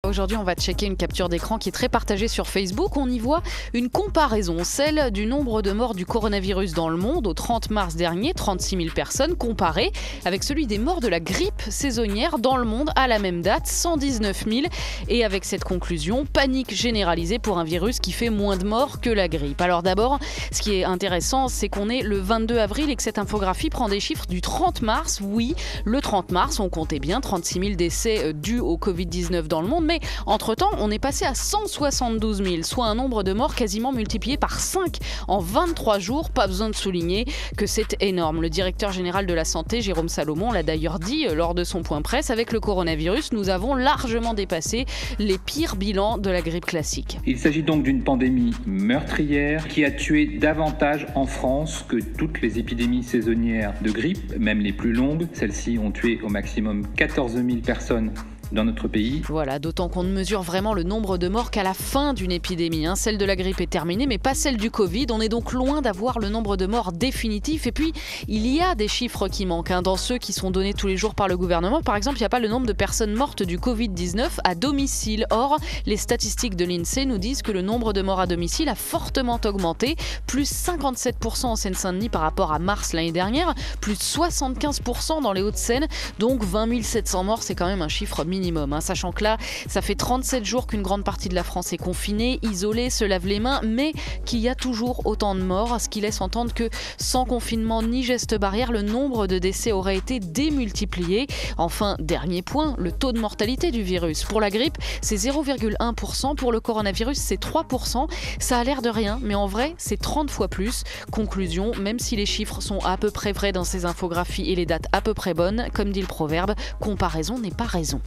Aujourd'hui, on va checker une capture d'écran qui est très partagée sur Facebook. On y voit une comparaison, celle du nombre de morts du coronavirus dans le monde au 30 mars dernier, 36 000 personnes, comparé avec celui des morts de la grippe saisonnière dans le monde à la même date, 119 000. Et avec cette conclusion, panique généralisée pour un virus qui fait moins de morts que la grippe. Alors d'abord, ce qui est intéressant, c'est qu'on est le 22 avril et que cette infographie prend des chiffres du 30 mars. Oui, le 30 mars, on comptait bien 36 000 décès dus au Covid-19 dans le monde. Mais entre-temps, on est passé à 172 000, soit un nombre de morts quasiment multiplié par 5 en 23 jours. Pas besoin de souligner que c'est énorme. Le directeur général de la santé, Jérôme Salomon, l'a d'ailleurs dit lors de son point presse. Avec le coronavirus, nous avons largement dépassé les pires bilans de la grippe classique. Il s'agit donc d'une pandémie meurtrière qui a tué davantage en France que toutes les épidémies saisonnières de grippe, même les plus longues. Celles-ci ont tué au maximum 14 000 personnes dans notre pays. Voilà, d'autant qu'on ne mesure vraiment le nombre de morts qu'à la fin d'une épidémie. Celle de la grippe est terminée, mais pas celle du Covid. On est donc loin d'avoir le nombre de morts définitif. Et puis, il y a des chiffres qui manquent. Dans ceux qui sont donnés tous les jours par le gouvernement, par exemple, il n'y a pas le nombre de personnes mortes du Covid-19 à domicile. Or, les statistiques de l'INSEE nous disent que le nombre de morts à domicile a fortement augmenté, plus 57% en Seine-Saint-Denis par rapport à mars l'année dernière, plus 75% dans les Hauts-de-Seine. Donc 20 700 morts, c'est quand même un chiffre minimum, sachant que là, ça fait 37 jours qu'une grande partie de la France est confinée, isolée, se lave les mains, mais qu'il y a toujours autant de morts, ce qui laisse entendre que sans confinement ni gestes barrières, le nombre de décès aurait été démultiplié. Enfin, dernier point, le taux de mortalité du virus. Pour la grippe, c'est 0,1%, pour le coronavirus, c'est 3%. Ça a l'air de rien, mais en vrai, c'est 30 fois plus. Conclusion, même si les chiffres sont à peu près vrais dans ces infographies et les dates à peu près bonnes, comme dit le proverbe, comparaison n'est pas raison.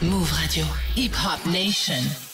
Move Radio, Hip Hop Nation.